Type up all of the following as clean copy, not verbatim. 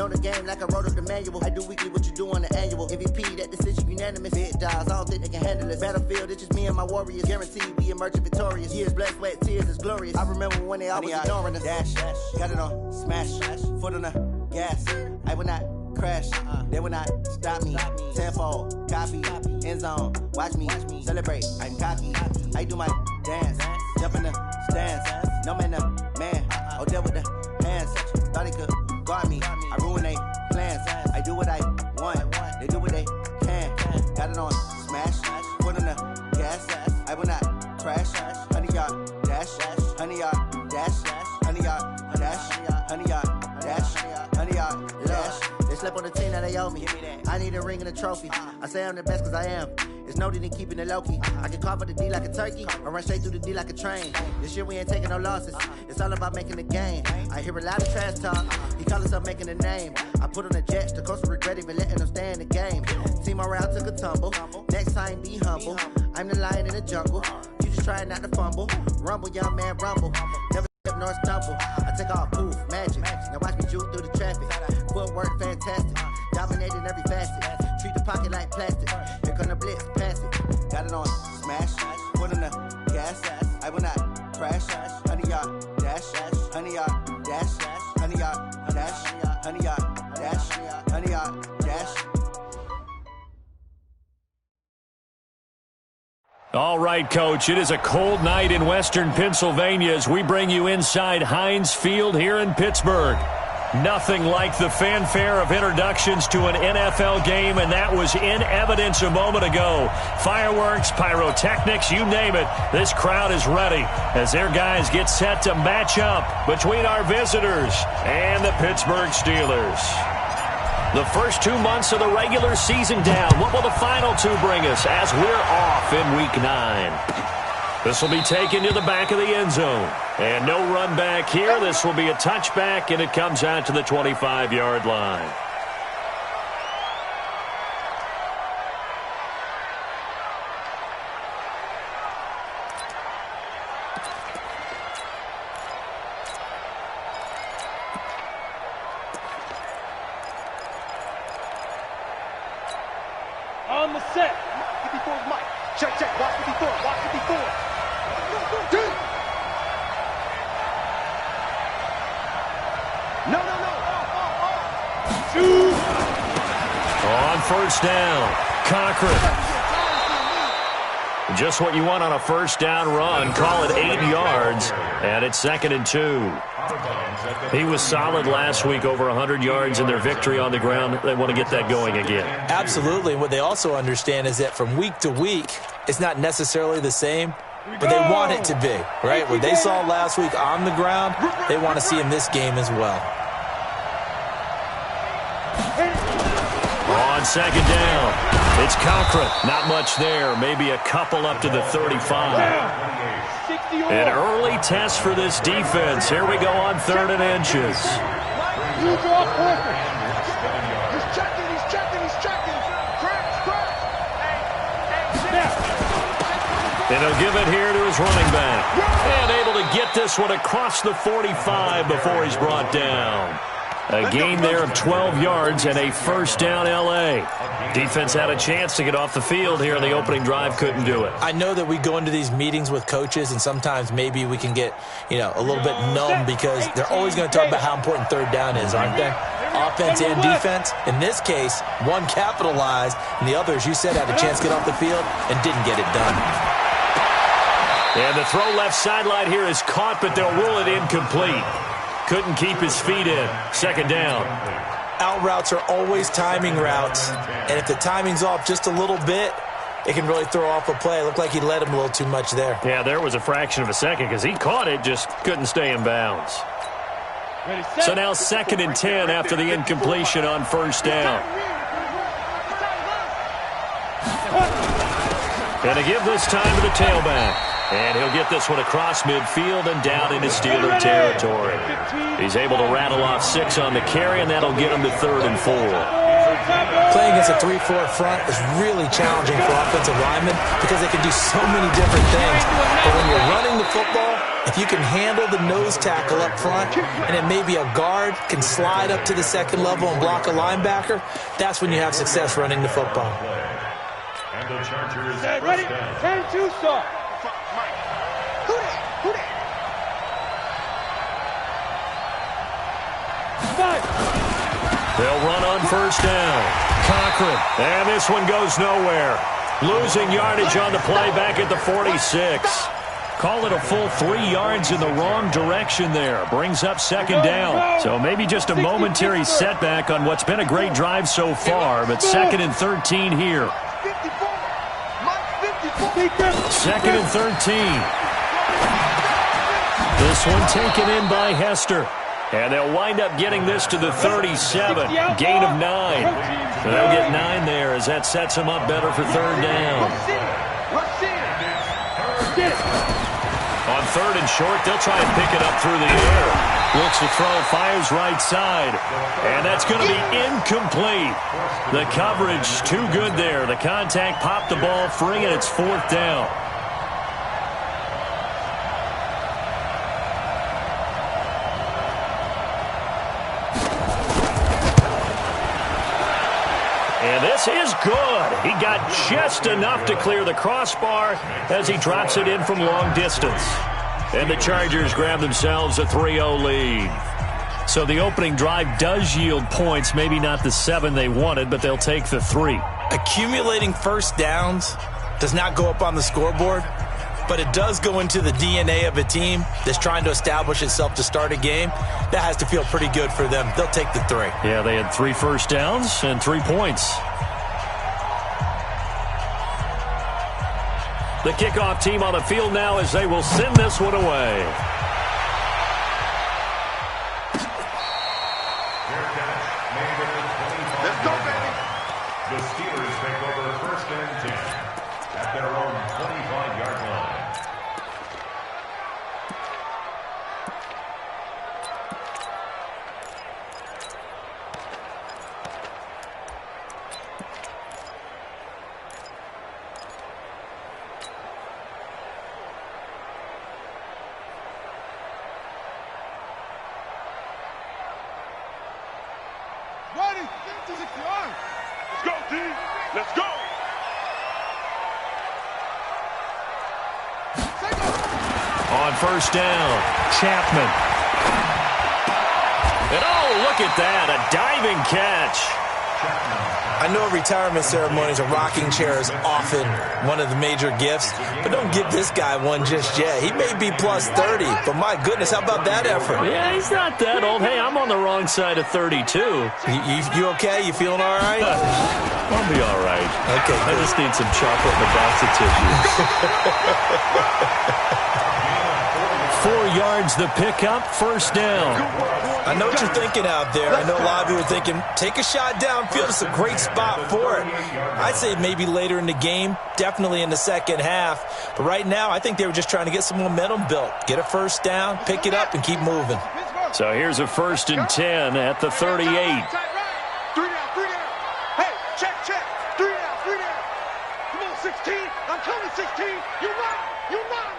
Know the game like I wrote up the manual. I do weekly what you do on the annual. MVP, that decision unanimous. Big dogs, I don't think they can handle it. Battlefield, it's just me and my warriors. Guaranteed we emerging victorious. Years, blood, sweat, tears is glorious. I remember when they always ignoring us. Dash, got it on, smash, foot on the gas. I will not crash, they will not stop me. Tenfold, copy, end zone, watch me celebrate. I'm cocky, I do my dance, jump in the stands. No man, man, oh deal with the hands. Thought he could guard me, I ruin they plans. I do what I want, they do what they can. Got it on, smash, foot on the gas. I will not crash, 100-yard dash, 100-yard dash, 100-yard dash, 100-yard dash, 100-yard dash. They slept on the team that they owe me. I need a ring and a trophy. I say I'm the best cause I am. It's noted in keeping it low-key. I can carve up the D like a turkey or run straight through the D like a train. This year we ain't taking no losses. It's all about making the game. I hear a lot of trash talk. He call us up making a name. I put on the Jets. The coach will regret even letting them stay in the game. Team around took a tumble. Next time be humble. I'm the lion in the jungle. You just trying not to fumble. Rumble, young man, rumble. Never step nor stumble. I take off poof, magic. Now watch me juke through the traffic. Footwork fantastic. Dominating every facet. Treat the pocket like plastic. Here come the blitz, pass it. Got it on, smash. Foot in the gas. I will not crash. 100-yard dash. 100-yard dash. 100-yard dash. 100-yard dash. 100-yard dash. All right, Coach, it is a cold night in western Pennsylvania as we bring you inside Heinz Field here in Pittsburgh. Nothing like the fanfare of introductions to an NFL game, and that was in evidence a moment ago. Fireworks, pyrotechnics, you name it. This crowd is ready as their guys get set to match up between our visitors and the Pittsburgh Steelers. The first 2 months of the regular season down. What will the final two bring us as we're off in Week 9? This will be taken to the back of the end zone. And no run back here. This will be a touchback, and it comes out to the 25-yard line. On the set. 54 is Mike. Check, check. Watch 54. Watch 54. No. On first down, Cochran. Just what you want on a first down run. Call it 8 yards, and it's 2nd and 2. He was solid last week, over 100 yards in their victory on the ground. They want to get that going again. Absolutely. What they also understand is that from week to week, it's not necessarily the same, but they want it to be, right? What they saw last week on the ground, they want to see in this game as well. On 2nd down, it's Cochran. Not much there. Maybe a couple up to the 35. An early test for this defense. Here we go on 3rd and inches. And he'll give it here to his running back. And able to get this one across the 45 before he's brought down. A gain there of 12 yards and a first down L.A. Defense had a chance to get off the field here in the opening drive, couldn't do it. I know that we go into these meetings with coaches, and sometimes maybe we can get, a little bit numb because they're always going to talk about how important 3rd down is, aren't they? Offense and defense. In this case, one capitalized, and the other, as you said, had a chance to get off the field and didn't get it done. And the throw left sideline here is caught, but they'll rule it incomplete. Couldn't keep his feet in. 2nd down. Out routes are always timing routes, and if the timing's off just a little bit, it can really throw off a play. It looked like he led him a little too much there. Yeah, there was a fraction of a second because he caught it, just couldn't stay in bounds. So now 2nd and 10 after the incompletion on first down. And to give this time to the tailback. And he'll get this one across midfield and down into Steeler territory. He's able to rattle off 6 on the carry, and that'll get him to 3rd and 4. Playing against a 3-4 front is really challenging for offensive linemen because they can do so many different things. But when you're running the football, If you can handle the nose tackle up front, and then maybe a guard can slide up to the second level and block a linebacker, that's when you have success running the football. And the Chargers ready? 10-2 start. Who that? They'll run on first down. Cochran. And this one goes nowhere. Losing yardage on the play back at the 46. Call it a full 3 yards in the wrong direction there. Brings up second down. So maybe just a momentary setback on what's been a great drive so far, but 2nd and 13 here. 2nd and 13. This one taken in by Hester. And they'll wind up getting this to the 37. Gain of 9. They'll get 9 there as that sets them up better for third down. On 3rd and short, they'll try and pick it up through the air. Looks to throw, fires right side. And that's going to be incomplete. The coverage too good there. The contact popped the ball free, and it's 4th down. And this is good. He got just enough to clear the crossbar as he drops it in from long distance. And the Chargers grab themselves a 3-0 lead. So the opening drive does yield points, maybe not the 7 they wanted, but they'll take the 3. Accumulating first downs does not go up on the scoreboard, but it does go into the DNA of a team that's trying to establish itself to start a game. That has to feel pretty good for them. They'll take the 3. Yeah, they had 3 first downs and 3 points. The kickoff team on the field now as they will send this one away. Let's go, baby. The Steelers take over 1st and 10 at their own 25-yard line. Ready? Let's go, team. Let's go. On first down, Chapman. And oh, look at that, a diving catch. I know retirement ceremonies and rocking chairs often one of the major gifts, but don't give this guy one just yet. He may be plus 30, but my goodness, how about that effort? Yeah, he's not that old. Hey, I'm on the wrong side of 32. You okay? You feeling all right? I'll be all right. Okay, I just need some chocolate and a box of tissues. 4 yards the pickup, first down. I know what you're thinking out there. I know a lot of you are thinking, take a shot downfield. It's a great spot for it. I'd say maybe later in the game, definitely in the second half. But right now, I think they were just trying to get some momentum built. Get a first down, pick it up, and keep moving. So here's a 1st and 10 at the 38. 3 down. Hey, check. 3 down. Come on, 16. I'm coming, 16. You're right,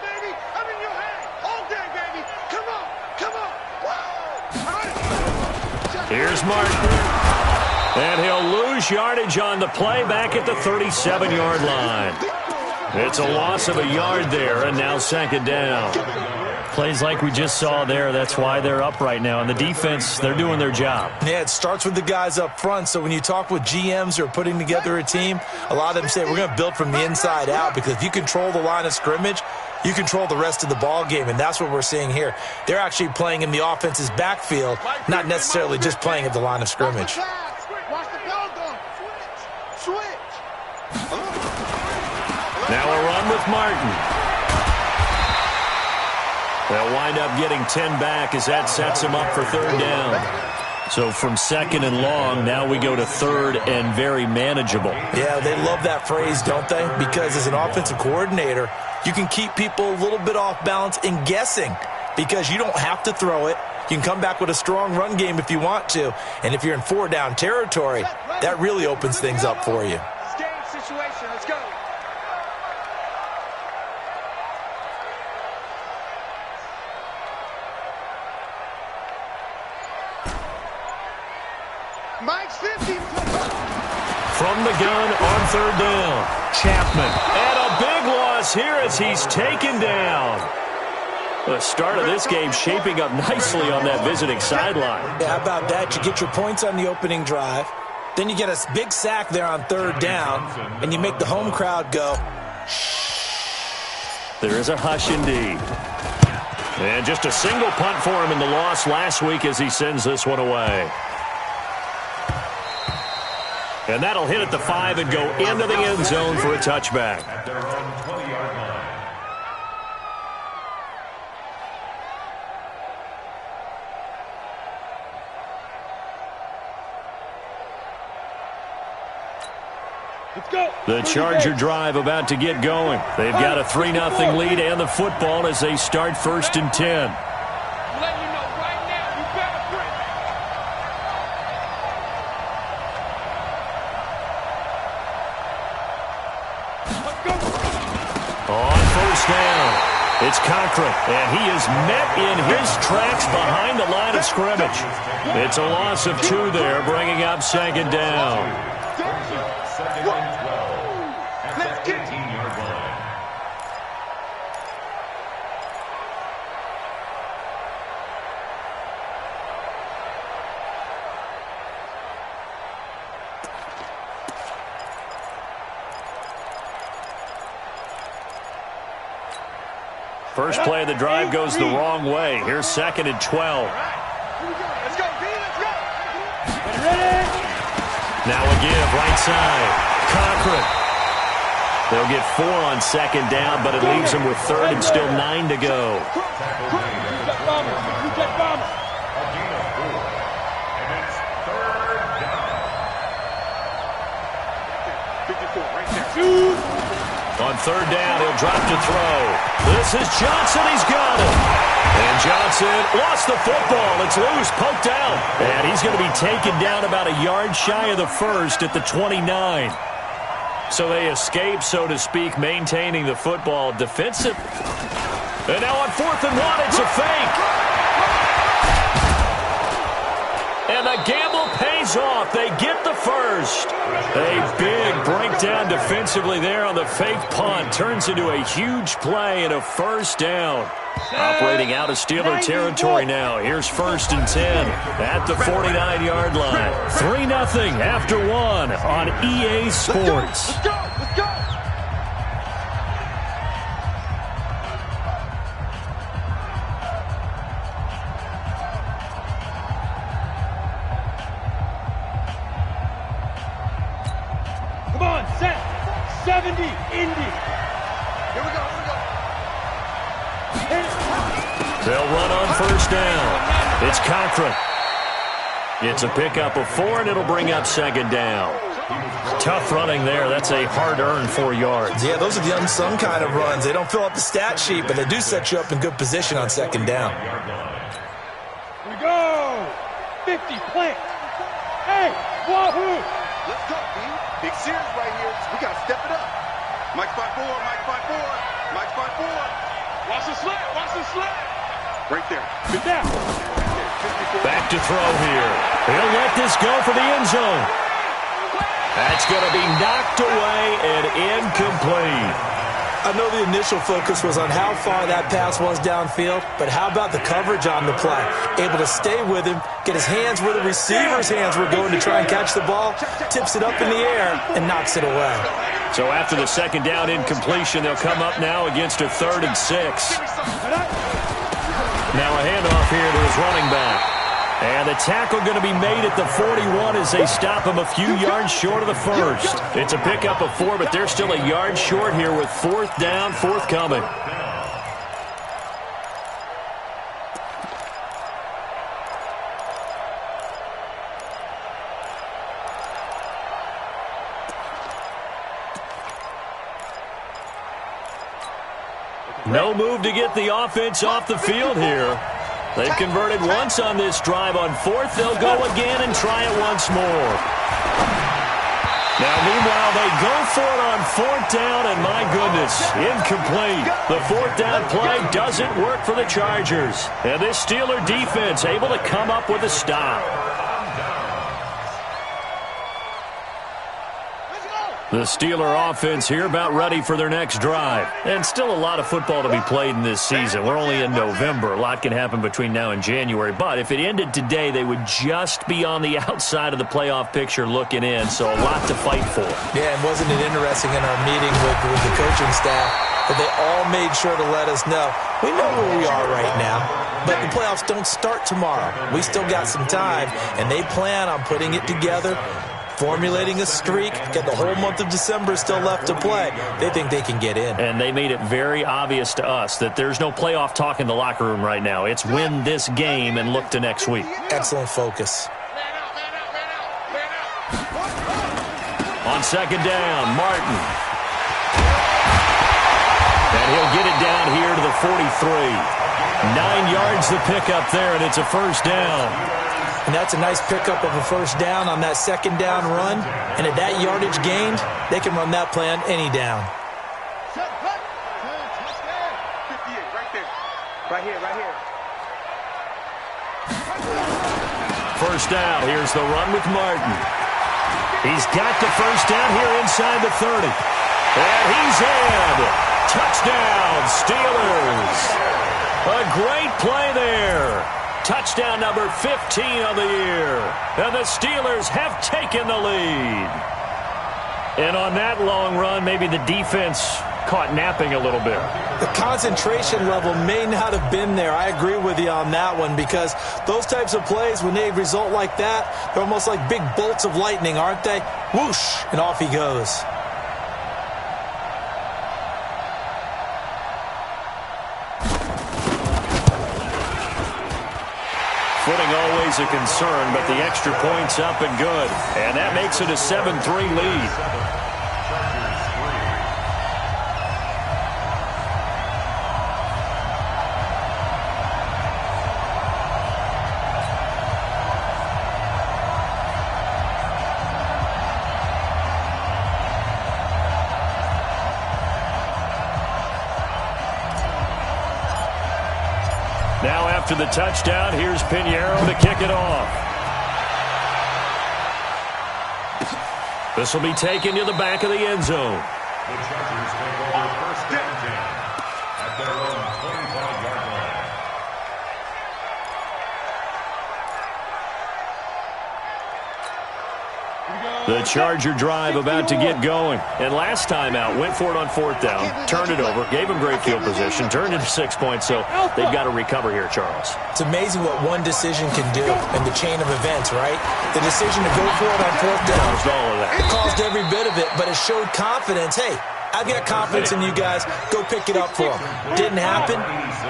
baby. I'm in your hand. All day, baby. Come on. Here's Martin. And he'll lose yardage on the play back at the 37-yard line. It's a loss of a yard there, and now 2nd down. Plays like we just saw there, that's why they're up right now. And the defense, they're doing their job. Yeah, it starts with the guys up front. So when you talk with GMs who are putting together a team, a lot of them say we're going to build from the inside out, because if you control the line of scrimmage, you control the rest of the ball game, and that's what we're seeing here. They're actually playing in the offense's backfield, not necessarily just playing at the line of scrimmage. Now a run with Martin. They'll wind up getting 10 back as that sets them up for third down. So from 2nd and long, now we go to 3rd and very manageable. Yeah, they love that phrase, don't they? Because as an offensive coordinator, you can keep people a little bit off balance and guessing, because you don't have to throw it. You can come back with a strong run game if you want to. And if you're in 4-down territory, that really opens things up for you. Game situation. Let's go. Mike's 50. From the gun on third down, Chapman. And a big loss here as he's taken down. The start of this game shaping up nicely on that visiting sideline. Yeah, how about that? You get your points on the opening drive. Then you get a big sack there on third down, and you make the home crowd go. There is a hush indeed. And just a single punt for him in the loss last week as he sends this one away. And that'll hit at the 5 and go into the end zone for a touchback. At their own 20-yard line. The Charger drive about to get going. They've got a 3-0 lead and the football as they start 1st and 10. On 1st down, it's Cochran, and he is met in his tracks behind the line of scrimmage. It's a loss of 2 there, bringing up 2nd down. Second and 12 at the 18-yard line. First play of the drive goes the wrong way. Here's 2nd and 12. Let's go, B, let's go. Now a give, right side. Cochran. They'll get 4 on 2nd down, but it leaves them with 3rd and still 9 to go. A gain of 4. And it's 3rd down. 54, right there. On 3rd down, he'll drop to throw. This is Johnson. He's got it. And Johnson lost the football. It's loose, poked out. And he's going to be taken down about a yard shy of the 1st at the 29. So they escape, so to speak, maintaining the football defensive. And now on 4th and 1, it's a fake. And the gamble pays off. They get the 1st. A big breakdown defensively there on the fake punt. Turns into a huge play and a 1st down. Operating out of Steeler territory now. Here's 1st and 10 at the 49-yard line. 3-0 after 1 on EA Sports. Let's go, let's go. Come on, set. 70, Indy. Here we go, here we go. They'll run on 1st down. It's Cochran. It's a pickup of 4, and it'll bring up 2nd down. Tough running there. That's a hard-earned 4 yards. Yeah, those are the unsung kind of runs. They don't fill out the stat sheet, but they do set you up in good position on 2nd down. Here we go. 50, plant. Hey, wahoo. Let's go, B. Big series right here. We got to step it up. Mike 5-4, Mike 5-4, Mike 5-4. Watch the sled, watch the sled. Right there. Good down. Back to throw here. He'll let this go for the end zone. That's going to be knocked away and incomplete. I know the initial focus was on how far that pass was downfield, but how about the coverage on the play? Able to stay with him, get his hands where the receiver's hands were going to try and catch the ball, tips it up in the air, and knocks it away. So after the 2nd down incompletion, they'll come up now against a 3rd and 6. Now a handoff here to his running back. And the tackle going to be made at the 41 as they stop him a few yards short of the 1st. It's a pickup of 4, but they're still a yard short here with 4th down forthcoming. No move to get the offense off the field here. They've converted once on this drive. On 4th, they'll go again and try it once more. Now, meanwhile, they go for it on 4th down, and my goodness, incomplete. The 4th down play doesn't work for the Chargers. And this Steeler defense able to come up with a stop. The Steeler offense here about ready for their next drive. And still a lot of football to be played in this season. We're only in November. A lot can happen between now and January. But if it ended today, they would just be on the outside of the playoff picture looking in. So a lot to fight for. Yeah, and wasn't it interesting in our meeting with the coaching staff that they all made sure to let us know, we know where we are right now, but the playoffs don't start tomorrow. We still got some time, and they plan on putting it together, formulating a streak, get the whole month of December still left to play. They think they can get in. And they made it very obvious to us that there's no playoff talk in the locker room right now. It's win this game and look to next week. Excellent focus. On second down, Martin. And he'll get it down here to the 43. 9 yards to pick up there, and it's a first down. And that's a nice pickup of a first down on that second down run. And at that yardage gained, they can run that play on any down. 58, right there. Right here, right here. First down. Here's the run with Martin. He's got the first down here inside the 30. And he's in. Touchdown, Steelers. A great play there. Touchdown number 15 of the year. And the Steelers have taken the lead. And on that long run, maybe the defense caught napping a little bit. The concentration level may not have been there. I agree with you on that one, because those types of plays, when they result like that, they're almost like big bolts of lightning, aren't they? Whoosh, and off he goes. Footing always a concern, but the extra point's up and good. And that makes it a 7-3 lead. Now after the touchdown, here's Pinheiro to kick it off. This will be taken to the back of the end zone. The Chargers take over first down 10 at their own 25-yard line. The Charger drive about to get going. And last time out, went for it on fourth down, turned it over, gave them great field position, turned into 6 points, so they've got to recover here, Charles. It's amazing what one decision can do in the chain of events, right? The decision to go for it on fourth down, Caused all of that. it caused every bit of it, but it showed confidence. Hey, I've got confidence in you guys. Go pick it up for them. Didn't happen.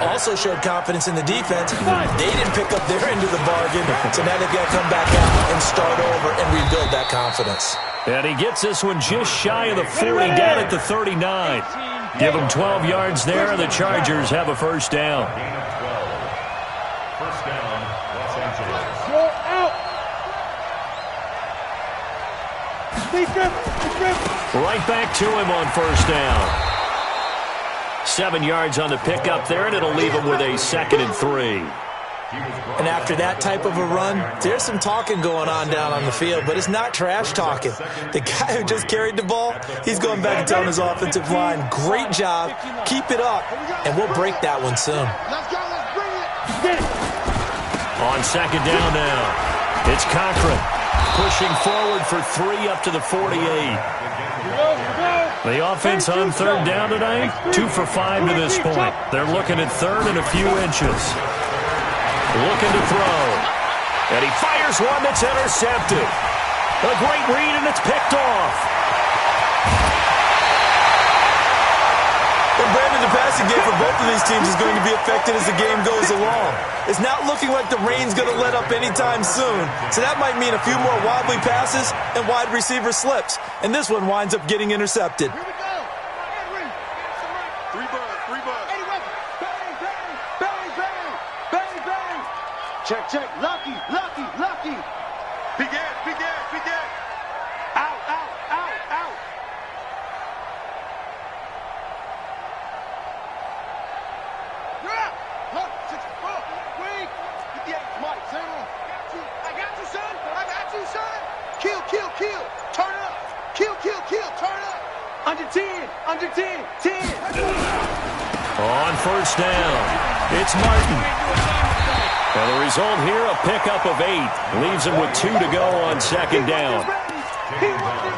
Also showed confidence in the defense. They didn't pick up their end of the bargain, so now they've got to come back out and start over and rebuild that confidence. And he gets this one just shy of the 40, down at the 39. Give him 12 yards there, and the Chargers have a first down. Gain of 12. First down, Los Angeles. Go out. Right back to him on first down. 7 yards on the pickup there, and it'll leave him with a 2nd and 3. And after that type of a run, there's some talking going on down on the field, but it's not trash talking. The guy who just carried the ball, he's going back and telling his offensive line, great job, keep it up, and we'll break that one soon. Let's go, let's bring it. On second down now, it's Cochran pushing forward for 3 up to the 48. The offense on third down tonight, 2 for 5 to this point. They're looking at third and a few inches. Looking to throw. And he fires one that's intercepted. A great read, and it's picked off. And Brandon, the passing game for both of these teams is going to be affected as the game goes along. It's not looking like the rain's going to let up anytime soon, so that might mean a few more wobbly passes and wide receiver slips. And this one winds up getting intercepted. Here we go. Three buds. Bang, bang. Bang, bang. Check. Lucky. Big ass. Out. You're out. Look, 64. Wait. 58. Mike, center. I got you, son. Kill. Turn up. Kill. Turn Under 10, under 10, 10. On first down, it's Martin. And the result here, a pickup of 8. Leaves him with 2 to go on second down.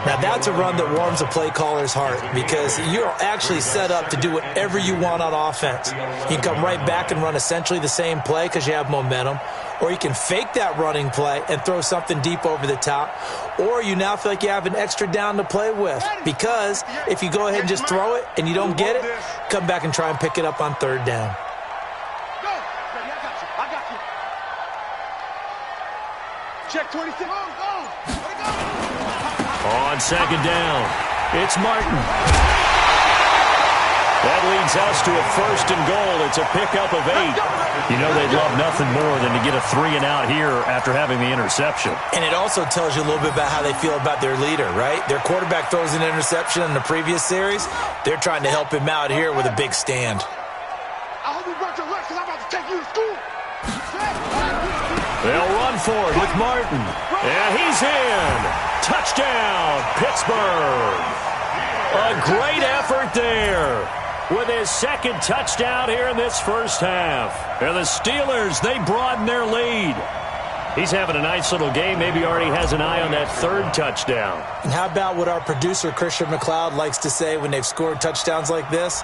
Now, that's a run that warms a play caller's heart because you're actually set up to do whatever you want on offense. You can come right back and run essentially the same play because you have momentum, or you can fake that running play and throw something deep over the top, or you now feel like you have an extra down to play with because if you go ahead and just throw it and you don't get it, come back and try and pick it up on third down. Check 26. On second down, it's Martin. That leads us to a first and goal. It's a pickup of 8. You know they'd love nothing more than to get a 3-and-out here after having the interception. And it also tells you a little bit about how they feel about their leader, right? Their quarterback throws an interception in the previous series. They're trying to help him out here with a big stand. I hope you brought your lunch because I'm about to take you to school. They'll run for it with Martin. And he's in. Touchdown, Pittsburgh. A great effort there with his second touchdown here in this first half. And the Steelers, they broaden their lead. He's having a nice little game. Maybe already has an eye on that third touchdown. And how about what our producer, Christian McLeod, likes to say when they've scored touchdowns like this?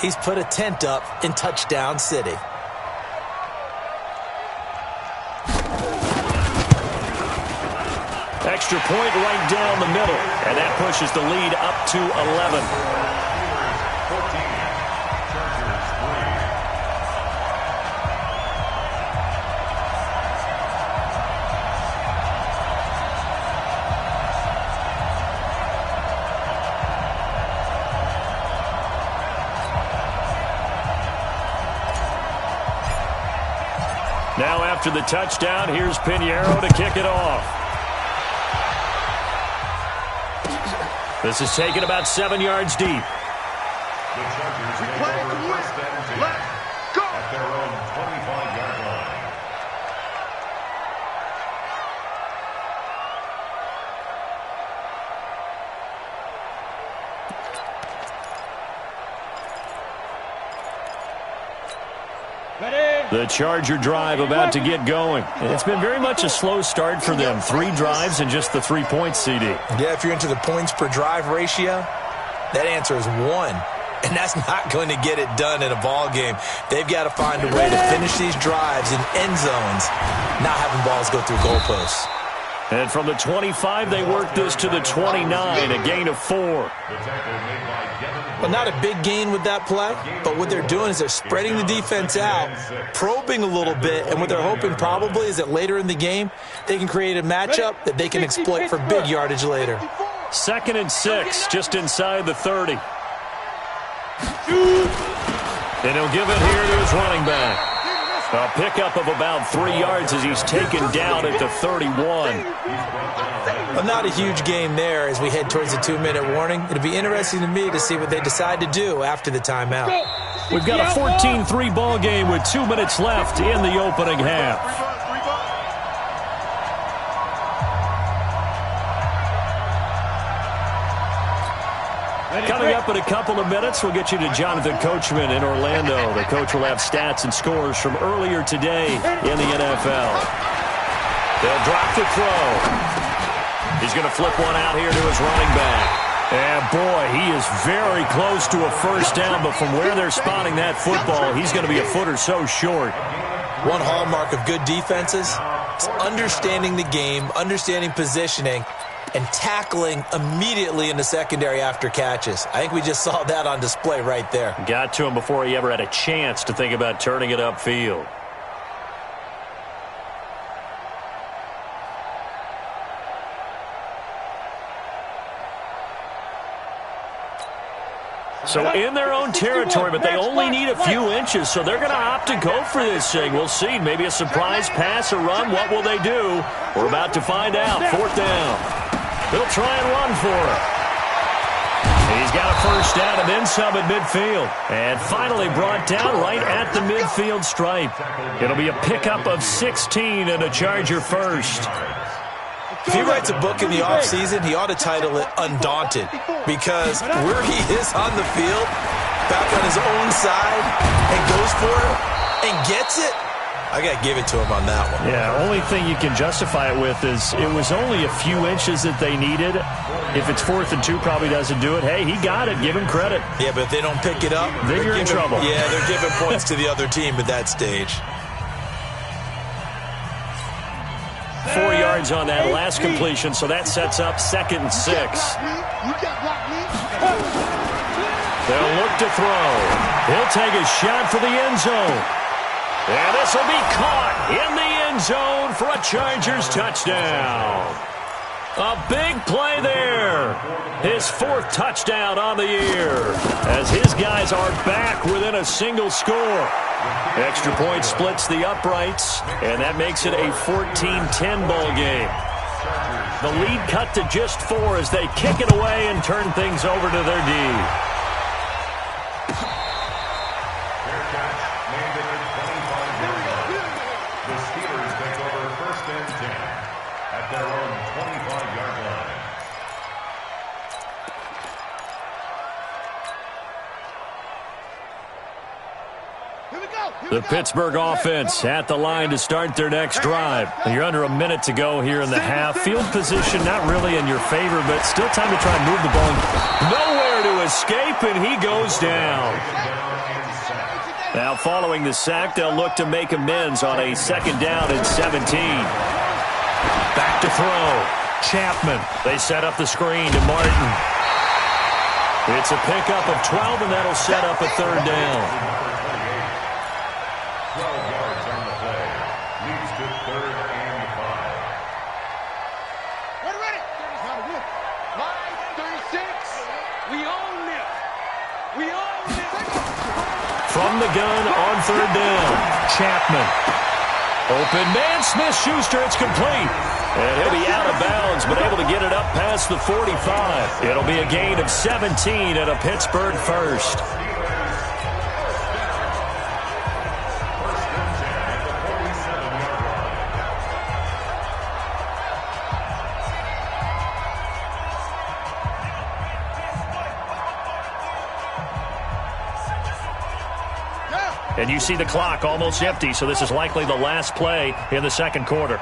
He's put a tent up in Touchdown City. Extra point right down the middle, and that pushes the lead up to 11. Now after the touchdown, here's Pinheiro to kick it off. This is taken about 7 yards deep. We play to win. Let's go. At their own 25-yard line. The Charger drive about to get going. It's been very much a slow start for them. 3 drives and just the 3 points, CD. Yeah, if you're into the points per drive ratio, that answer is 1. And that's not going to get it done in a ball game. They've got to find a way to finish these drives in end zones, not having balls go through goalposts. And from the 25, they work this to the 29, a gain of 4. Well, not a big gain with that play, but what they're doing is they're spreading the defense out, probing a little bit, and what they're hoping probably is that later in the game, they can create a matchup that they can exploit for big yardage later. 2nd and 6, just inside the 30. And he'll give it here to his running back. A pickup of about 3 yards as he's taken down at the 31. Well, not a huge gain there as we head towards the 2-minute warning. It'll be interesting to me to see what they decide to do after the timeout. We've got a 14-3 ball game with 2 minutes left in the opening half. Coming up in a couple of minutes, we'll get you to Jonathan Coachman in Orlando. The coach will have stats and scores from earlier today in the NFL. They'll drop the throw. He's going to flip one out here to his running back. And boy, he is very close to a first down, but from where they're spotting that football, he's going to be a foot or so short. One hallmark of good defenses is understanding the game, understanding positioning, and tackling immediately in the secondary after catches. I think we just saw that on display right there. Got to him before he ever had a chance to think about turning it upfield. So in their own territory, but they only need a few inches, so they're going to opt to go for this thing. We'll see. Maybe a surprise pass or run. What will they do? We're about to find out. 4th down. They'll try and run for it. He's got a first down and then some at midfield. And finally brought down right at the midfield stripe. It'll be a pickup of 16 and a Charger first. If he writes a book in the offseason, he ought to title it Undaunted, because where he is on the field, back on his own side, and goes for it, and gets it, I got to give it to him on that one. Yeah, only thing you can justify it with is it was only a few inches that they needed. If it's 4th and 2, probably doesn't do it. Hey, he got it. Give him credit. Yeah, but if they don't pick it up, then you're in trouble. Yeah, they're giving points to the other team at that stage. 4 yards on that last completion, so that sets up 2nd and 6. They'll look to throw. He'll take a shot for the end zone. And this will be caught in the end zone for a Chargers touchdown. A big play there. His 4th touchdown on the year as his guys are back within a single score. Extra point splits the uprights, and that makes it a 14-10 ball game. The lead cut to just 4 as they kick it away and turn things over to their D. The Pittsburgh offense at the line to start their next drive. You're under a minute to go here in the half. Field position not really in your favor, but still time to try and move the ball. Nowhere to escape, and he goes down. Now following the sack, they'll look to make amends on a 2nd down and 17. Back to throw. Chapman. They set up the screen to Martin. It's a pickup of 12, and that'll set up a 3rd down. 12 yards on the play. Leads to 3rd and 5. Ready. Line 36. We own this. We own this. From the gun on 3rd down. Chapman. Open man. Smith-Schuster. It's complete. And he'll be out of bounds, but able to get it up past the 45. It'll be a gain of 17 and a Pittsburgh first. And you see the clock almost empty, so this is likely the last play in the 2nd quarter.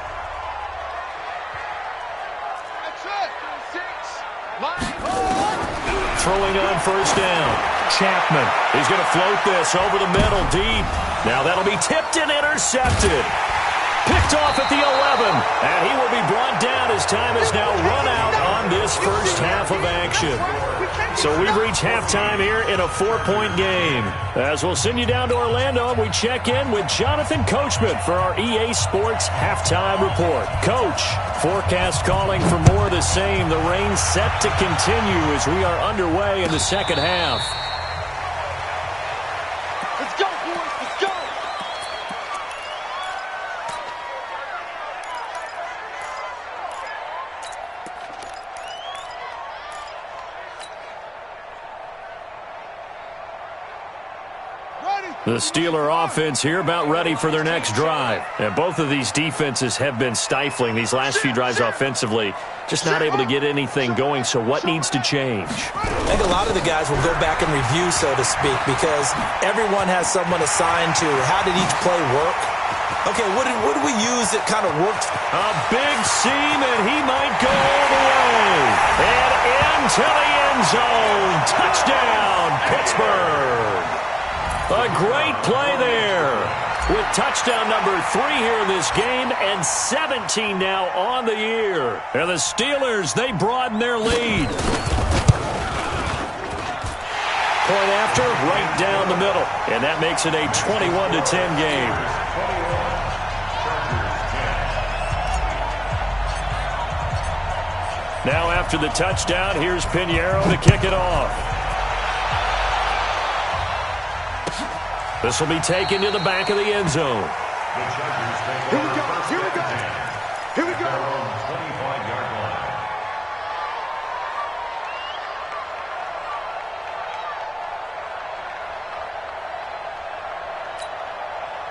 Throwing on 1st down. Chapman. He's going to float this over the middle deep. Now that'll be tipped and intercepted. Picked off at the 11. And he will be brought down as time is now run out on this first half of action. So we reach halftime here in a 4-point game. As we'll send you down to Orlando, we check in with Jonathan Coachman for our EA Sports Halftime Report. Coach, forecast calling for more of the same. The rain set to continue as we are underway in the 2nd half. Let's go, boys. Let's go. The Steeler offense here about ready for their next drive. And both of these defenses have been stifling these last few drives offensively. Just not able to get anything going, so what needs to change? I think a lot of the guys will go back and review, so to speak, because everyone has someone assigned to how did each play work. Okay, what did we use that kind of worked? A big seam, and he might go all the way. And into the end zone. Touchdown, Pittsburgh. A great play there with touchdown number 3 here in this game and 17 now on the year. And the Steelers, they broaden their lead. Point after, right down the middle. And that makes it a 21-10 game. Now after the touchdown, here's Pinheiro to kick it off. This will be taken to the back of the end zone. The Chargers take over first and 10 at their own 25-yard line.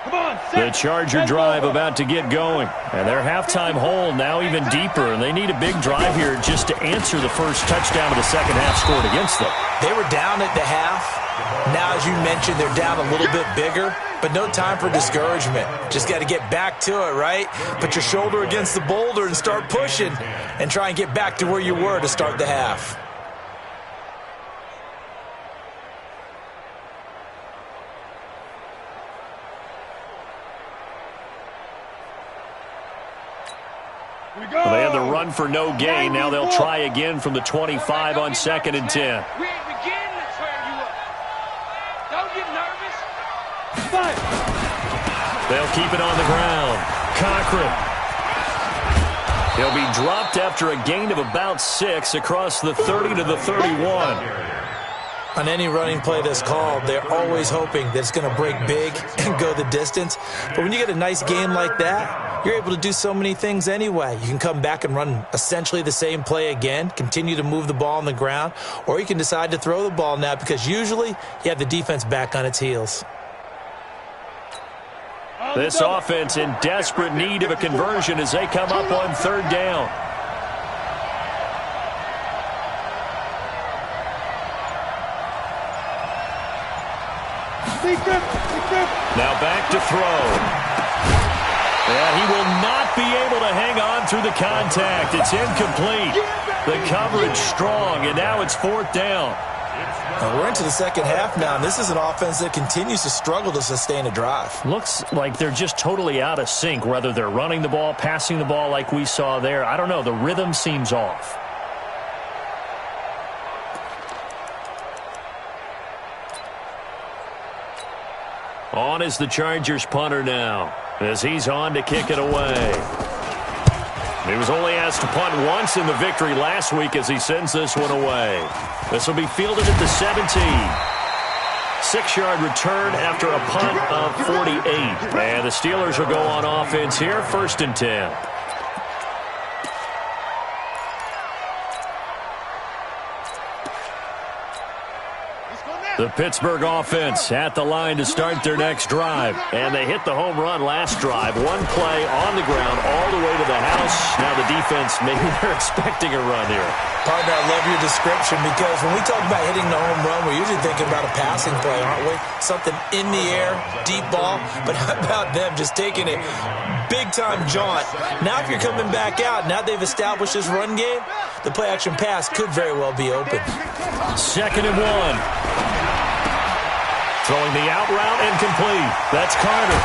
Come The Charger drive about to get going. And their halftime hole now even deeper. And they need a big drive here just to answer the first touchdown of the second half scored against them. They were down at the half. Now, as you mentioned, they're down a little bit bigger. But no time for discouragement. Just got to get back to it, right? Put your shoulder against the boulder and start pushing. And try and get back to where you were to start the half. Well, they had the run for no gain. Now they'll try again from the 25 on 2nd and 10. We ain't beginning to tear you up. Don't get nervous. They'll keep it on the ground. Cochran. He'll be dropped after a gain of about 6 across the 30 to the 31. On any running play that's called, they're always hoping that it's going to break big and go the distance. But when you get a nice game like that, you're able to do so many things anyway. You can come back and run essentially the same play again, continue to move the ball on the ground, or you can decide to throw the ball now because usually you have the defense back on its heels. This offense in desperate need of a conversion as they come up on 3rd down. Now back to throw. And he will not be able to hang on through the contact. It's incomplete. The coverage strong, and now it's 4th down. We're into the second half now, and this is an offense that continues to struggle to sustain a drive. Looks like they're just totally out of sync, whether they're running the ball, passing the ball like we saw there. I don't know. The rhythm seems off. On is the Chargers punter now, as he's on to kick it away. He was only asked to punt once in the victory last week as he sends this one away. This will be fielded at the 17. 6-yard return after a punt of 48. And the Steelers will go on offense here, 1st and 10. The Pittsburgh offense at the line to start their next drive. And they hit the home run last drive. One play on the ground all the way to the house. Now the defense, maybe they're expecting a run here. Partner, I love your description because when we talk about hitting the home run, we're usually thinking about a passing play, aren't we? Something in the air, deep ball. But how about them just taking it big-time jaunt? Now if you're coming back out, now they've established this run game, the play-action pass could very well be open. 2nd and 1. Throwing the out route incomplete. That's Carter.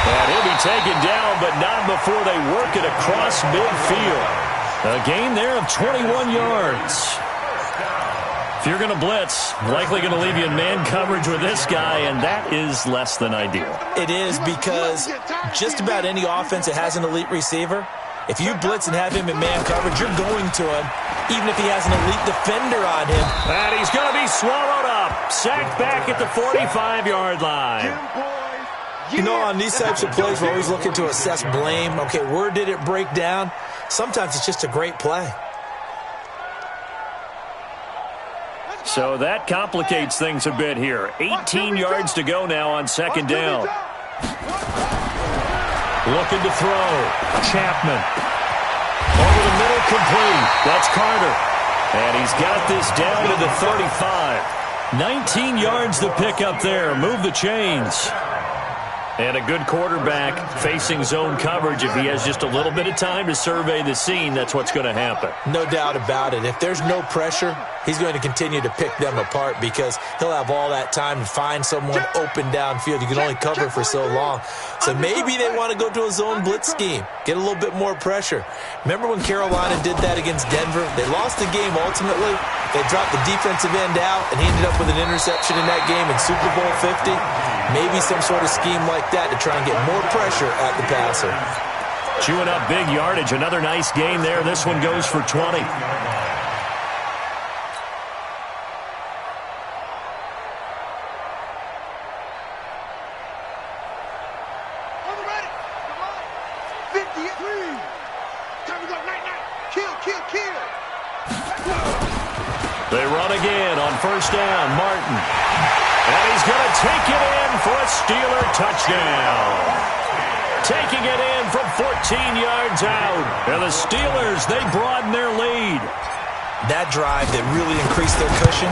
And he'll be taken down, but not before they work it across midfield. A gain there of 21 yards. If you're going to blitz, likely going to leave you in man coverage with this guy, and that is less than ideal. It is because just about any offense that has an elite receiver, if you blitz and have him in man coverage, you're going to him, even if he has an elite defender on him. And he's going to be swallowed up. Sacked back at the 45-yard line. You know, on these types of plays, we're always looking to assess blame. Okay, where did it break down? Sometimes it's just a great play. So that complicates things a bit here. 18 yards to go now on 2nd down. Looking to throw. Chapman. Over the middle, complete. That's Carter. And he's got this down to the 35. 19 yards to pick up there. Move the chains. And a good quarterback facing zone coverage. If he has just a little bit of time to survey the scene, that's what's going to happen. No doubt about it. If there's no pressure, he's going to continue to pick them apart because he'll have all that time to find someone open downfield. You can only cover for so long. So maybe they want to go to a zone blitz scheme, get a little bit more pressure. Remember when Carolina did that against Denver? They lost the game ultimately. They dropped the defensive end out, and he ended up with an interception in that game in Super Bowl 50. Maybe some sort of scheme like that to try and get more pressure at the passer. Chewing up big yardage. Another nice gain there. This one goes for 20. They run again on 1st down. Martin. And he's going to take it in for a Steeler touchdown. Taking it in from 14 yards out. And the Steelers, they broaden their lead. That drive that really increased their cushion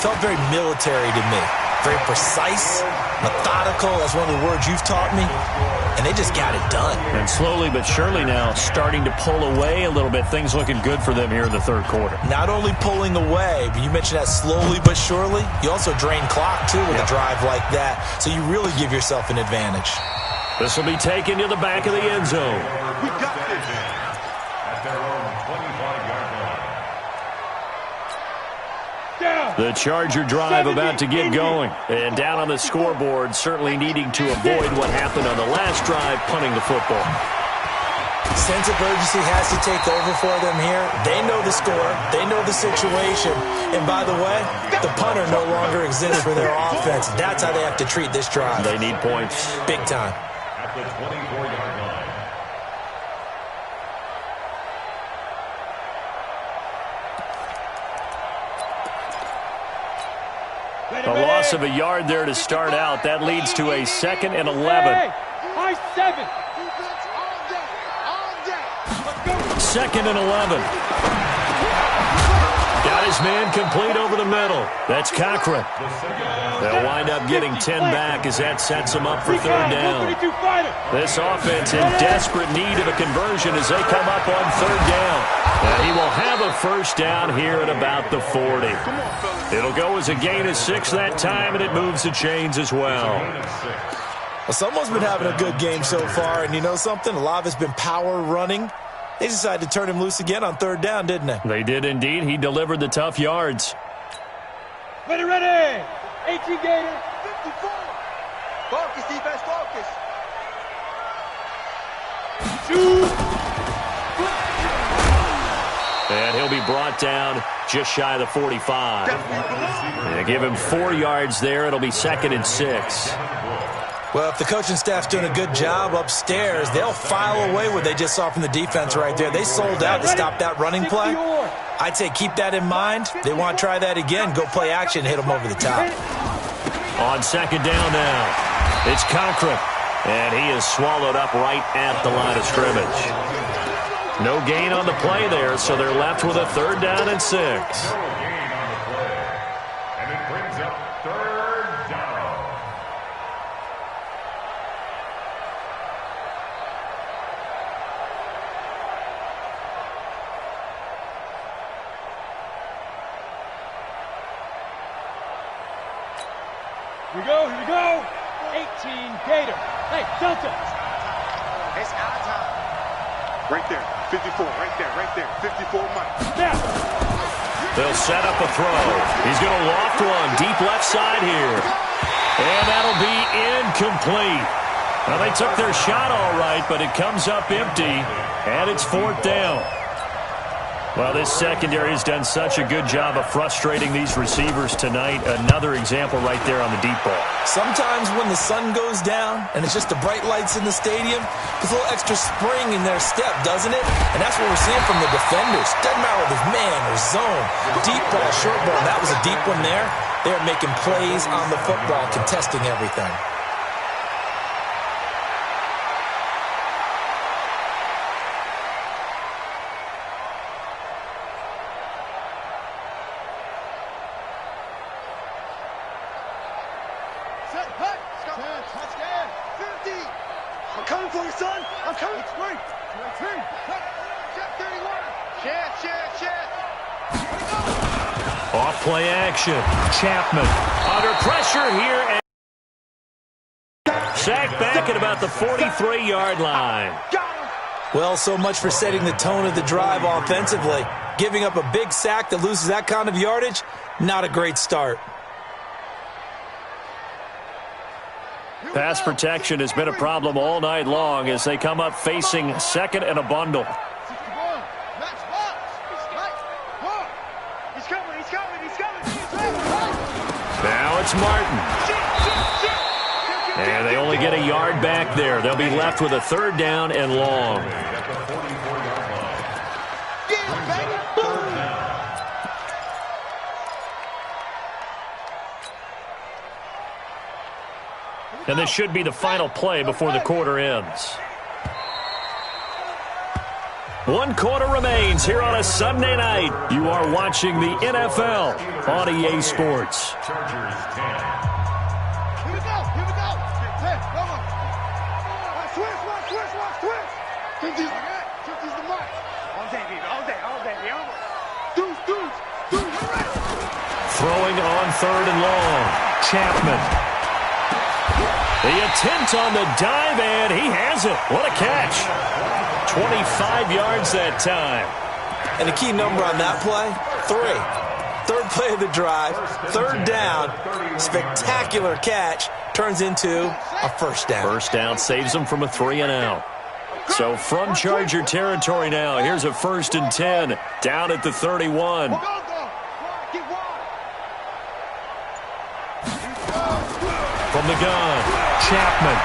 felt very military to me. Very precise, methodical. That's one of the words you've taught me. And they just got it done. And slowly but surely now starting to pull away a little bit. Things looking good for them here in the third quarter. Not only pulling away, but you mentioned that slowly but surely. You also drain clock, too, with a drive like that. So you really give yourself an advantage. This will be taken to the back of the end zone. We got this. At their own 25-yard line. The Charger drive about to get going. And down on the scoreboard, certainly needing to avoid what happened on the last drive, punting the football. Sense of urgency has to take over for them here. They know the score. They know the situation. And by the way, the punter no longer exists for their offense. That's how they have to treat this drive. They need points. Big time. At the 24-yard line. A loss of a yard there to start out. That leads to a 2nd and 11. High 7. 2nd and 11. Got his man complete over the middle. That's Cochran. They'll wind up getting 10 back as that sets them up for third down. This offense in desperate need of a conversion as they come up on third down. And he will have a first down here at about the 40. It'll go as a gain of 6 that time, and it moves the chains as well. Well, someone's been having a good game so far, and you know something? A lot of it's been power running. They decided to turn him loose again on third down, didn't they? They did indeed. He delivered the tough yards. Ready. 18 Gator. 54. Focus, defense, focus. And he'll be brought down just shy of the 45. And give him 4 yards there. It'll be 2nd and 6. Well, if the coaching staff's doing a good job upstairs, they'll file away what they just saw from the defense right there. They sold out to stop that running play. I'd say keep that in mind. They want to try that again. Go play action, hit them over the top. On 2nd down now, it's Cochran. And he is swallowed up right at the line of scrimmage. No gain on the play there, so they're left with a 3rd down and 6. No gain on the play. And it brings up third down. Here we go. 18 Gator. Hey, Delta. It's our time. Right there. 54. Right there. 54 Mike. Now. They'll set up a throw. He's going to loft one deep left side here. And that'll be incomplete. Well, they took their shot all right, but it comes up empty. And it's 4th down. Well, this secondary has done such a good job of frustrating these receivers tonight. Another example right there on the deep ball. Sometimes when the sun goes down and it's just the bright lights in the stadium, there's a little extra spring in their step, doesn't it? And that's what we're seeing from the defenders. Doesn't matter whether it's man or zone. Deep ball, short ball. That was a deep one there. They're making plays on the football, contesting everything. Touchdown. 50. I'm coming for you, son. I'm coming. It's great. Check 31. Check. Off play action. Chapman under pressure here. And sacked back at about the 43-yard line. Well, so much for setting the tone of the drive offensively. Giving up a big sack that loses that kind of yardage, not a great start. Pass protection has been a problem all night long as they come up facing 2nd and a bundle. Now it's Martin. And they only get a yard back there. They'll be left with a 3rd down and long. And this should be the final play before the quarter ends. 1 quarter remains here on a Sunday night. You are watching the NFL on EA Sports. Chargers 10. Here we go. Hey, come on. Switch. Twitch is the mic. All day, baby. Deuce. Throwing on 3rd and long. Chapman. The attempt on the dive, and he has it. What a catch. 25 yards that time. And the key number on that play, 3. Third play of the drive, 3rd down, spectacular catch, turns into a first down. First down saves them from a 3 and out. So from Charger territory now, here's a 1st and 10 down at the 31. From the gun, Chapman.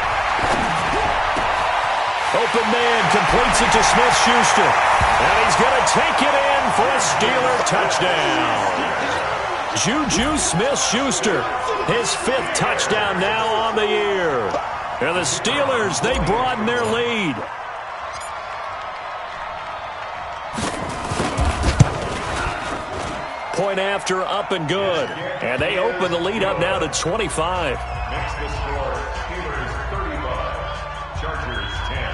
Open man completes it to Smith-Schuster. And he's going to take it in for a Steeler touchdown. Juju Smith-Schuster, his 5th touchdown now on the year. And the Steelers, they broaden their lead. Point after, up and good. And they open the lead up now to 25. Next the score, Steelers 35, Chargers 10.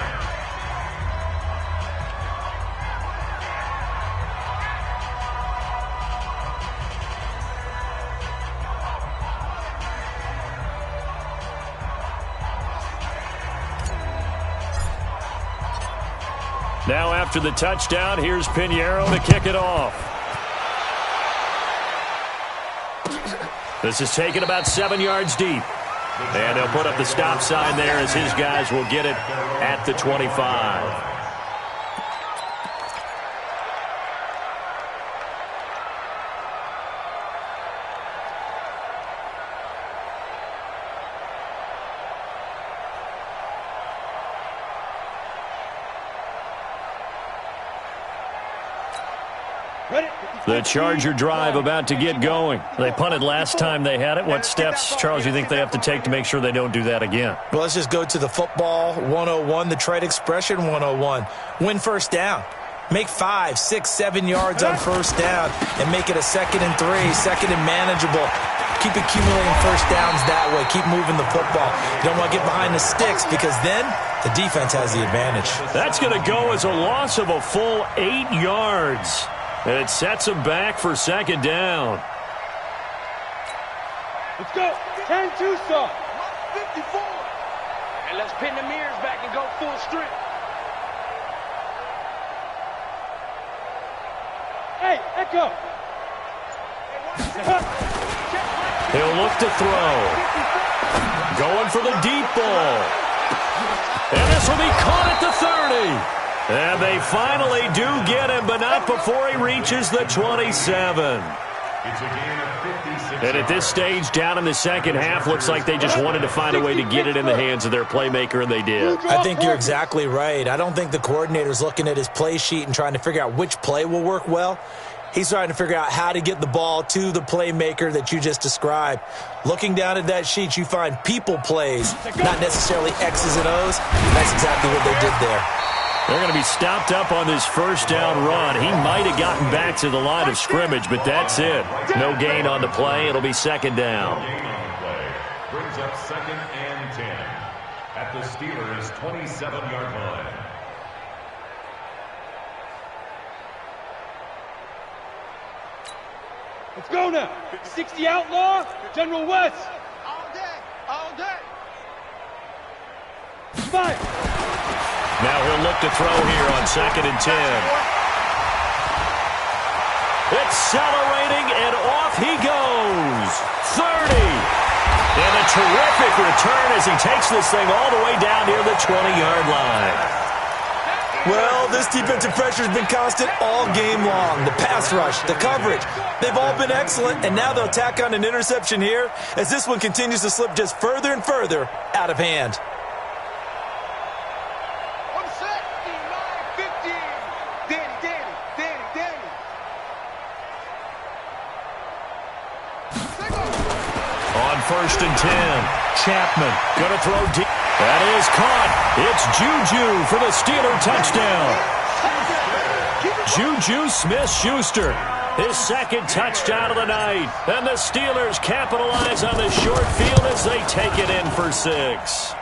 Now after the touchdown, here's Pinheiro to kick it off. This is taken about 7 yards deep. And they'll put up the stop sign there as his guys will get it at the 25. The Charger drive about to get going. They punted last time they had it. What steps, Charles, do you think they have to take to make sure they don't do that again? Well, let's just go to the football 101, the trade expression 101. Win first down. Make 5, 6, 7 yards on first down and make it a 2nd and 3, 2nd and manageable. Keep accumulating first downs that way. Keep moving the football. You don't want to get behind the sticks because then the defense has the advantage. That's going to go as a loss of a full 8 yards. And it sets them back for 2nd down. Let's go. 10 Tucson. 54. And let's pin the mirrors back and go full strength. Hey, Echo. He'll look to throw. Going for the deep ball. And this will be caught at the 30. And they finally do get him, but not before he reaches the 27. It's a game of 56. And at this stage, down in the second half, looks like they just wanted to find a way to get it in the hands of their playmaker, and they did. I think you're exactly right. I don't think the coordinator's looking at his play sheet and trying to figure out which play will work well. He's trying to figure out how to get the ball to the playmaker that you just described. Looking down at that sheet, you find people plays, not necessarily X's and O's. That's exactly what they did there. They're going to be stopped up on this first down run. He might have gotten back to the line of scrimmage, but that's it. No gain on the play. It'll be 2nd down. Gain on the play brings up 2nd and 10 at the Steelers' 27-yard line. Let's go now. 60 outlaw. General West. All day. Fire. Now he'll look to throw here on 2nd and 10. Accelerating, and off he goes. 30. And a terrific return as he takes this thing all the way down near the 20-yard line. Well, this defensive pressure has been constant all game long. The pass rush, the coverage, they've all been excellent, and now they'll tack on an interception here as this one continues to slip just further and further out of hand. On 1st and 10. Chapman going to throw deep. That is caught. It's Juju for the Steeler touchdown. Juju Smith-Schuster, his second touchdown of the night. And the Steelers capitalize on the short field as they take it in for 6.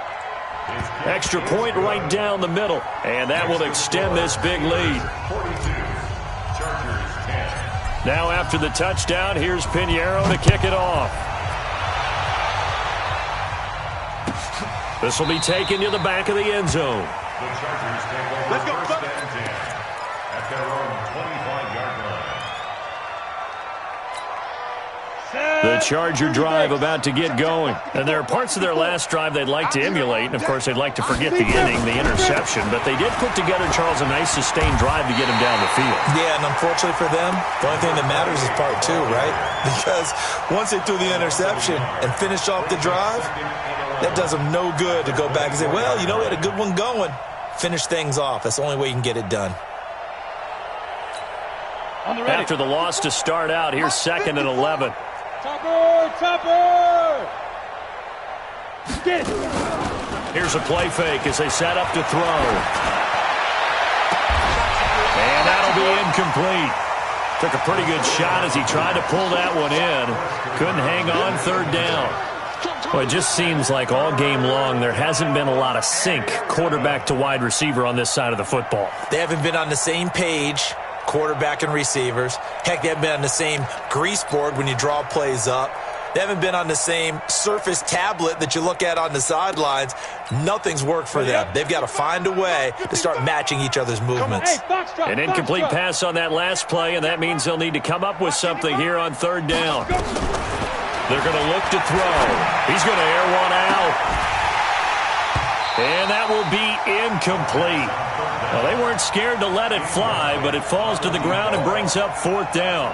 Extra point right down the middle, and that will extend this big lead. Now after the touchdown, here's Pinheiro to kick it off. This will be taken to the back of the end zone. The Chargers take over first and 10 at their own 25-yard line. The Charger drive about to get going. And there are parts of their last drive they'd like to emulate. And, of course, they'd like to forget the inning, the interception. But they did put together, Charles, a nice sustained drive to get him down the field. Yeah, and unfortunately for them, the only thing that matters is part 2, right? Because once they threw the interception and finished off the drive, that does them no good to go back and say, well, you know, we had a good one going. Finish things off. That's the only way you can get it done. After the loss to start out, here's 2nd and 11. Topper! Get it. Here's a play fake as they set up to throw. And that'll be incomplete. Took a pretty good shot as he tried to pull that one in. Couldn't hang on 3rd down. Well, it just seems like all game long there hasn't been a lot of sync quarterback to wide receiver on this side of the football. They haven't been on the same page, quarterback and receivers. Heck, they haven't been on the same grease board when you draw plays up. They haven't been on the same Surface tablet that you look at on the sidelines. Nothing's worked for them. They've got to find a way to start matching each other's movements. An incomplete pass on that last play, and that means they'll need to come up with something here on 3rd down. They're going to look to throw. He's going to air one out. And that will be incomplete. Well, they weren't scared to let it fly, but it falls to the ground and brings up 4th down.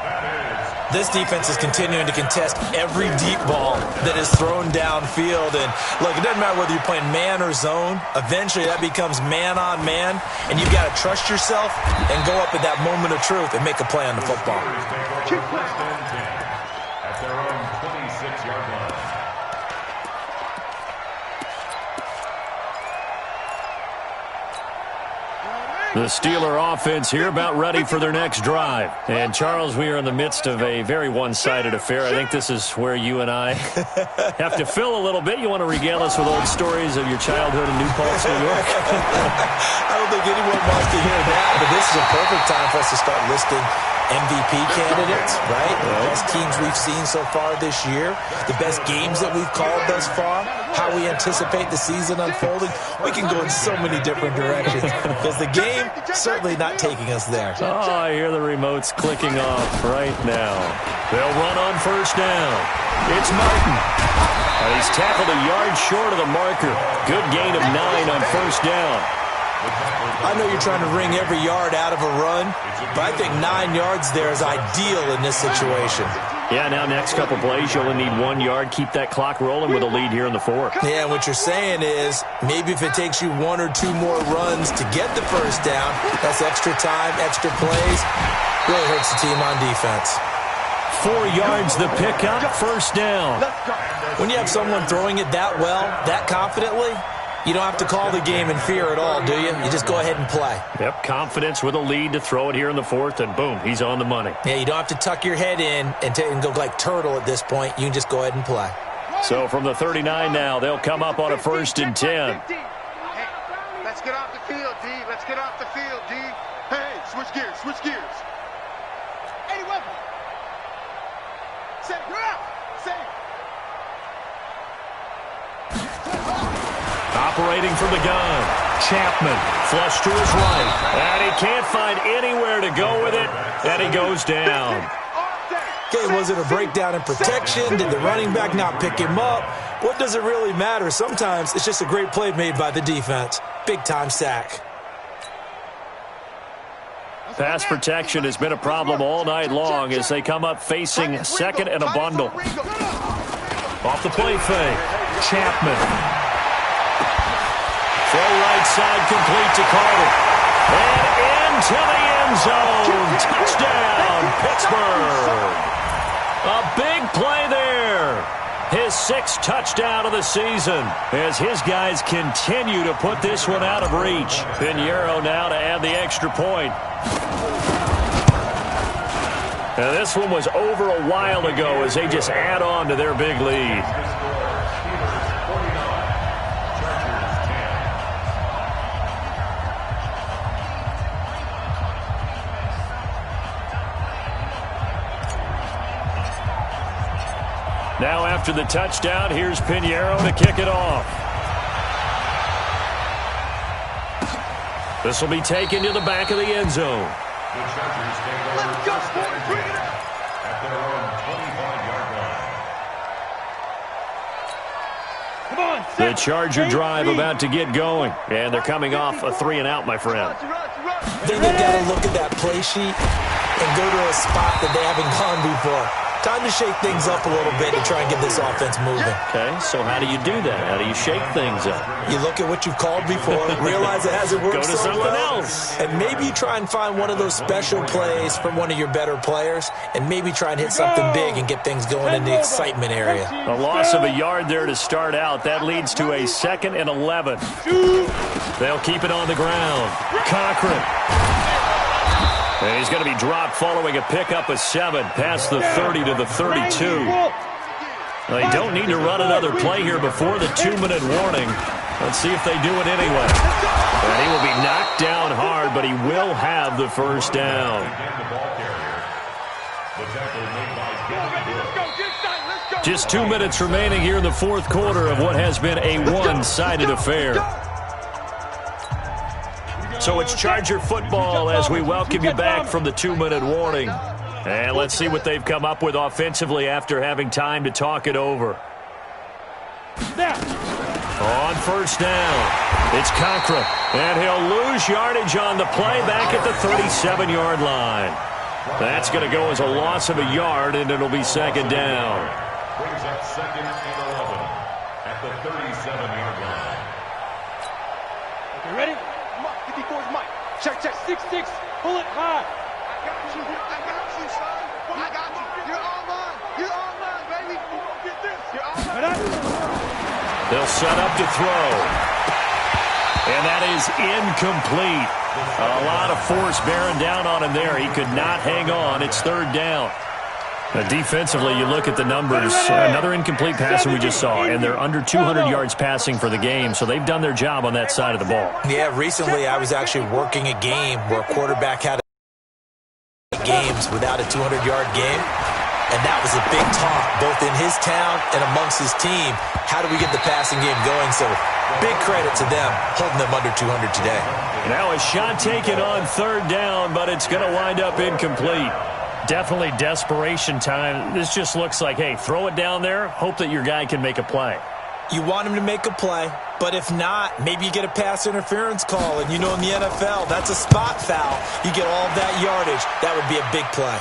This defense is continuing to contest every deep ball that is thrown downfield. And, look, it doesn't matter whether you're playing man or zone. Eventually, that becomes man-on-man, and you've got to trust yourself and go up at that moment of truth and make a play on the football. At their own 26-yard line. The Steeler offense here about ready for their next drive. And, Charles, we are in the midst of a very one-sided affair. I think this is where you and I have to fill a little bit. You want to regale us with old stories of your childhood in New Paltz, New York? I don't think anyone wants to hear that, but this is a perfect time for us to start listing MVP candidates, right? The best teams we've seen so far this year, the best games that we've called thus far, how we anticipate the season unfolding. We can go in so many different directions because the game certainly not taking us there. Oh, I hear the remotes clicking off right now. They'll run on 1st down. It's Martin. And he's tackled a yard short of the marker. Good gain of 9 on 1st down. I know you're trying to wring every yard out of a run, but I think 9 yards there is ideal in this situation. Yeah, now next couple plays, you only need 1 yard. Keep that clock rolling with a lead here in the 4th. Yeah, what you're saying is maybe if it takes you 1 or 2 more runs to get the 1st down, that's extra time, extra plays. Really hurts the team on defense. 4 yards the pickup, 1st down. When you have someone throwing it that well, that confidently, you don't have to call the game in fear at all, do you? You just go ahead and play. Yep, confidence with a lead to throw it here in the 4th, and boom, he's on the money. Yeah, you don't have to tuck your head in and go like turtle at this point. You can just go ahead and play. So from the 39 now, they'll come up on a 1st and 10. Hey, let's get off the field, D. Let's get off the field, D. Hey, switch gears, switch gears. Any weapon. Say, you're out. Say. Operating from the gun, Chapman, flush to his right, and he can't find anywhere to go with it, and he goes down. Okay, was it a breakdown in protection? Did the running back not pick him up? What does it really matter? Sometimes it's just a great play made by the defense. Big-time sack. Pass protection has been a problem all night long as they come up facing 2nd and a bundle. Off the play fake, Chapman. Throw right side complete to Carter. And into the end zone. Touchdown, Pittsburgh. A big play there. His 6th touchdown of the season as his guys continue to put this one out of reach. Pinheiro now to add the extra point. Now this one was over a while ago as they just add on to their big lead. Now after the touchdown, here's Pinheiro to kick it off. This will be taken to the back of the end zone. The Chargers take over at their own 25-yard line. The Charger drive about to get going, and they're coming off a 3-and-out, my friend. I think they've got to look at that play sheet and go to a spot that they haven't gone before. Time to shake things up a little bit and try and get this offense moving. Okay, so how do you do that? How do you shake things up? You look at what you've called before, realize it hasn't worked Go to so something well, else. and maybe you try and find one of those special plays from one of your better players, and maybe try and hit something big and get things going in the excitement area. A loss of a yard there to start out. That leads to a 2nd and 11. They'll keep it on the ground. Cochran. And he's going to be dropped following a pickup of 7 past the 30 to the 32. They don't need to run another play here before the 2-minute warning. Let's see if they do it anyway. And he will be knocked down hard, but he will have the first down. Just 2 minutes remaining here in the fourth quarter of what has been a one-sided affair. So it's Charger football as we welcome you back from the 2-minute warning. And let's see what they've come up with offensively after having time to talk it over. On first down, it's Cochran. And he'll lose yardage on the play back at the 37-yard line. That's going to go as a loss of a yard, and it'll be 2nd down. Brings up 2nd and 11 at the 37-yard line. You ready? 54's Mike. Check, 6-6. Pull it high. I got you, son. I got you. You're all mine. You're all mine, baby. Get this. You're all mine. They'll set up to throw. And that is incomplete. A lot of force bearing down on him there. He could not hang on. It's 3rd down. Defensively, you look at the numbers. Another incomplete pass that we just saw, and they're under 200 yards passing for the game, so they've done their job on that side of the ball. Yeah, recently I was actually working a game where a quarterback had games without a 200-yard game, and that was a big talk, both in his town and amongst his team. How do we get the passing game going? So big credit to them, holding them under 200 today. Now a shot taken on 3rd down, but it's going to wind up incomplete. Definitely desperation time. This just looks like, hey, throw it down there, hope that your guy can make a play. You want him to make a play, but if not, maybe you get a pass interference call, and you know in the NFL, that's a spot foul. You get all of that yardage. That would be a big play.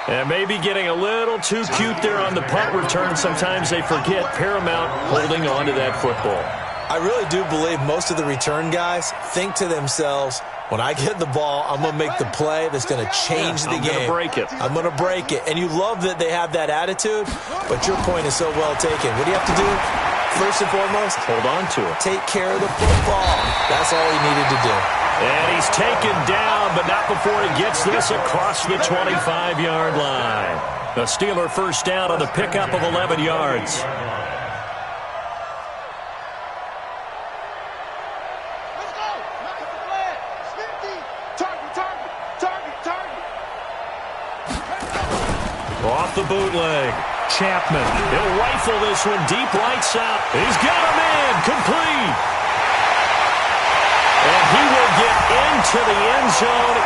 And maybe getting a little too cute there on the punt return. Sometimes they forget paramount holding on to that football. I really do believe most of the return guys think to themselves, when I get the ball, I'm going to make the play that's going to change the game. I'm going to break it. I'm going to break it. And you love that they have that attitude, but your point is so well taken. What do you have to do? First and foremost, hold on to it. Take care of the football. That's all he needed to do. And he's taken down, but not before he gets this across the 25-yard line. The Steeler first down on the pickup of 11 yards. Off the bootleg. Chapman. He'll rifle this one deep right side. He's got him in. Complete. And he will get into the end zone.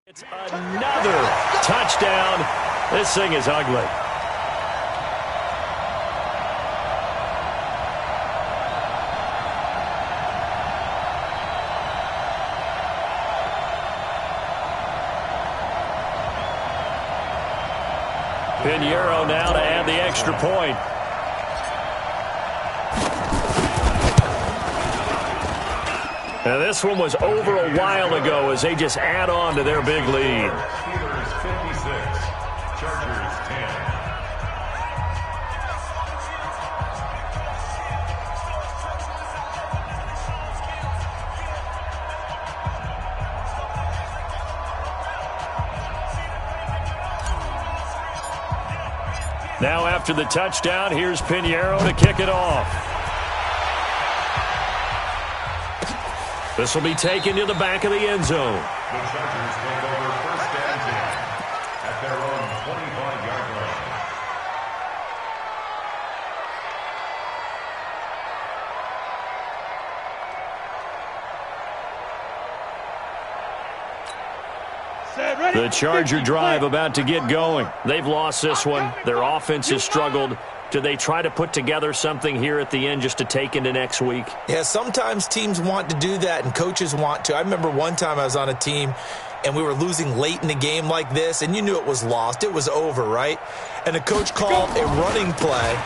It's another touchdown. This thing is ugly. Pinheiro now to add the extra point. Now this one was over a while ago as they just add on to their big lead. Steelers 56, Chargers 10. Now after the touchdown, here's Pinheiro to kick it off. This will be taken to the back of the end zone. The Chargers take over first and 10 at their own 25-yard line. The Charger drive about to get going. They've lost this one. Their offense has struggled. Do they try to put together something here at the end just to take into next week? Yeah, sometimes teams want to do that and coaches want to. I remember one time I was on a team and we were losing late in the game like this, and you knew it was lost. It was over, right? And the coach called a running play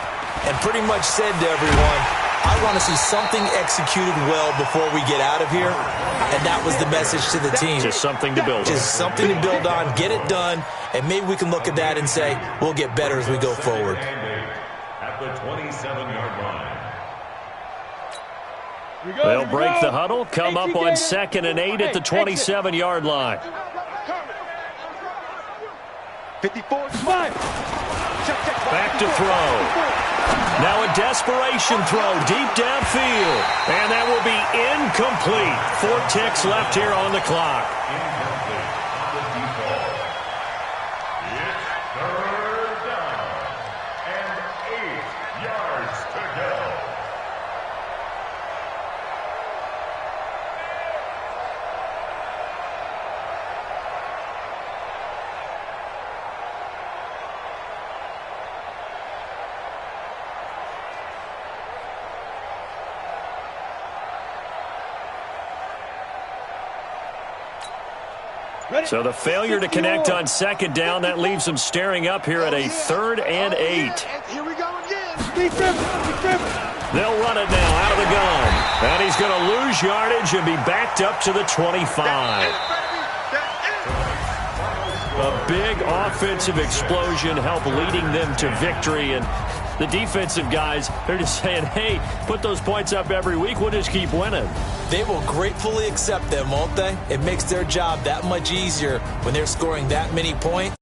and pretty much said to everyone, I want to see something executed well before we get out of here. And that was the message to the team. Just something to build on. Just something to build on, get it done, and maybe we can look at that and say, we'll get better as we go forward. At the 27-yard line. They'll break the huddle, come up on 2nd and 8 at the 27-yard line. 54, 5. Back to throw. Now a desperation throw deep downfield. And that will be incomplete. 4 ticks left here on the clock. Incomplete on the default. It's third down and 8 yards to go. So the failure to connect on 2nd down, that leaves them staring up here at a 3rd and 8. Here we go again. They'll run it now out of the gun. And he's going to lose yardage and be backed up to the 25. A big offensive explosion helped leading them to victory. And the defensive guys, they're just saying, hey, put those points up every week. We'll just keep winning. They will gratefully accept them, won't they? It makes their job that much easier when they're scoring that many points.